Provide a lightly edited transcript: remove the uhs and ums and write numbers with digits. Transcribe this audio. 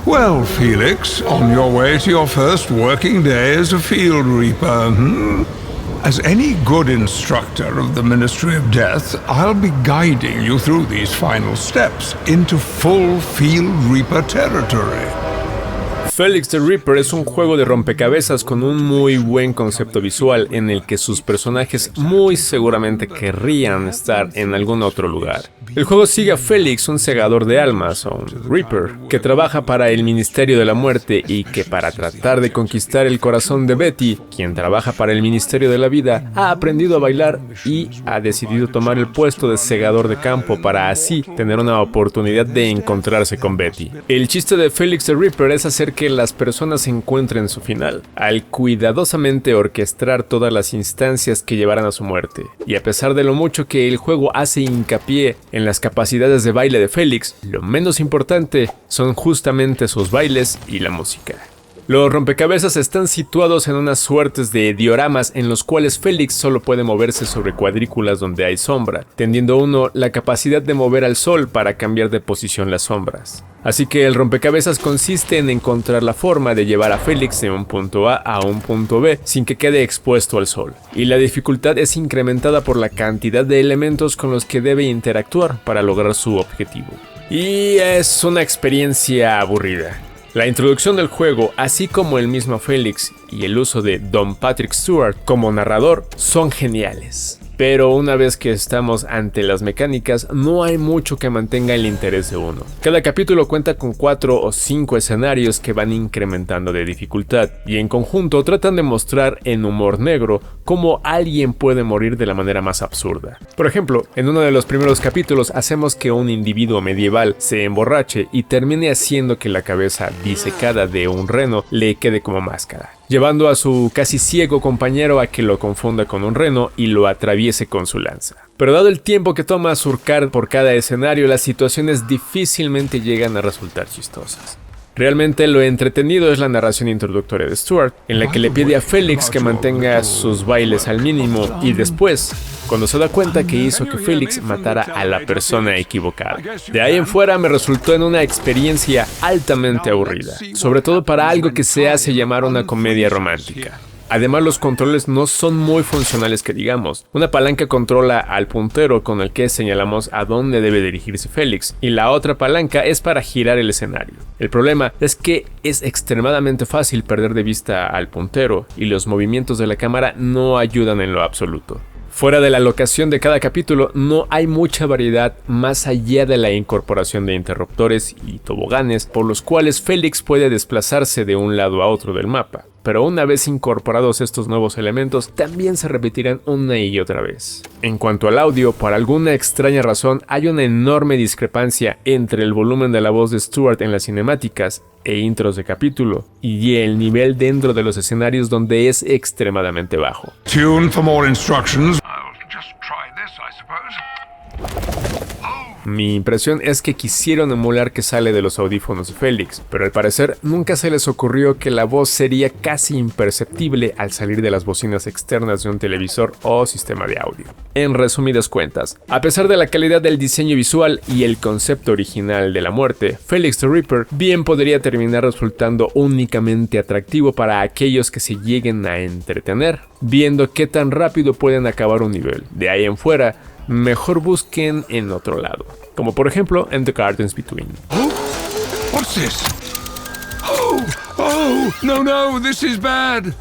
Well, Felix, on your way to your first working day as a field reaper, As any good instructor of the Ministry of Death, I'll be guiding you through these final steps into full field reaper territory. Felix The Reaper es un juego de rompecabezas con un muy buen concepto visual en el que sus personajes muy seguramente querrían estar en algún otro lugar. El juego sigue a Felix, un segador de almas, o un Reaper, que trabaja para el Ministerio de la Muerte y que para tratar de conquistar el corazón de Betty, quien trabaja para el Ministerio de la Vida, ha aprendido a bailar y ha decidido tomar el puesto de segador de campo para así tener una oportunidad de encontrarse con Betty. El chiste de Felix The Reaper es hacer que las personas encuentren su final, al cuidadosamente orquestar todas las instancias que llevarán a su muerte. Y a pesar de lo mucho que el juego hace hincapié en las capacidades de baile de Felix, lo menos importante son justamente sus bailes y la música. Los rompecabezas están situados en unas suertes de dioramas en los cuales Felix solo puede moverse sobre cuadrículas donde hay sombra, teniendo uno la capacidad de mover al sol para cambiar de posición las sombras. Así que el rompecabezas consiste en encontrar la forma de llevar a Felix de un punto A un punto B sin que quede expuesto al sol. Y la dificultad es incrementada por la cantidad de elementos con los que debe interactuar para lograr su objetivo. Y es una experiencia aburrida. La introducción del juego, así como el mismo Felix y el uso de Sir Patrick Stewart como narrador, son geniales. Pero una vez que estamos ante las mecánicas, no hay mucho que mantenga el interés de uno. Cada capítulo cuenta con 4 o 5 escenarios que van incrementando de dificultad, y en conjunto tratan de mostrar en humor negro cómo alguien puede morir de la manera más absurda. Por ejemplo, en uno de los primeros capítulos hacemos que un individuo medieval se emborrache y termine haciendo que la cabeza disecada de un reno le quede como máscara, llevando a su casi ciego compañero a que lo confunda con un reno y lo atraviese con su lanza. Pero dado el tiempo que toma surcar por cada escenario, las situaciones difícilmente llegan a resultar chistosas. Realmente lo entretenido es la narración introductoria de Stewart, en la que le pide a Felix que mantenga sus bailes al mínimo y después, cuando se da cuenta que hizo que Felix matara a la persona equivocada. De ahí en fuera me resultó en una experiencia altamente aburrida, sobre todo para algo que se hace llamar una comedia romántica. Además, los controles no son muy funcionales que digamos. Una palanca controla al puntero con el que señalamos a dónde debe dirigirse Felix, y la otra palanca es para girar el escenario. El problema es que es extremadamente fácil perder de vista al puntero, y los movimientos de la cámara no ayudan en lo absoluto. Fuera de la locación de cada capítulo, no hay mucha variedad más allá de la incorporación de interruptores y toboganes por los cuales Felix puede desplazarse de un lado a otro del mapa. Pero una vez incorporados estos nuevos elementos, también se repetirán una y otra vez. En cuanto al audio, por alguna extraña razón, hay una enorme discrepancia entre el volumen de la voz de Stewart en las cinemáticas e intros de capítulo, y el nivel dentro de los escenarios donde es extremadamente bajo. Tune for more instructions. I'll just try this, I suppose. Mi impresión es que quisieron emular que sale de los audífonos de Felix, pero al parecer nunca se les ocurrió que la voz sería casi imperceptible al salir de las bocinas externas de un televisor o sistema de audio. En resumidas cuentas, a pesar de la calidad del diseño visual y el concepto original de la muerte, Felix The Reaper bien podría terminar resultando únicamente atractivo para aquellos que se lleguen a entretener, viendo qué tan rápido pueden acabar un nivel. De ahí en fuera, mejor busquen en otro lado, como por ejemplo en The Gardens Between. What's this? Oh, no, this is bad.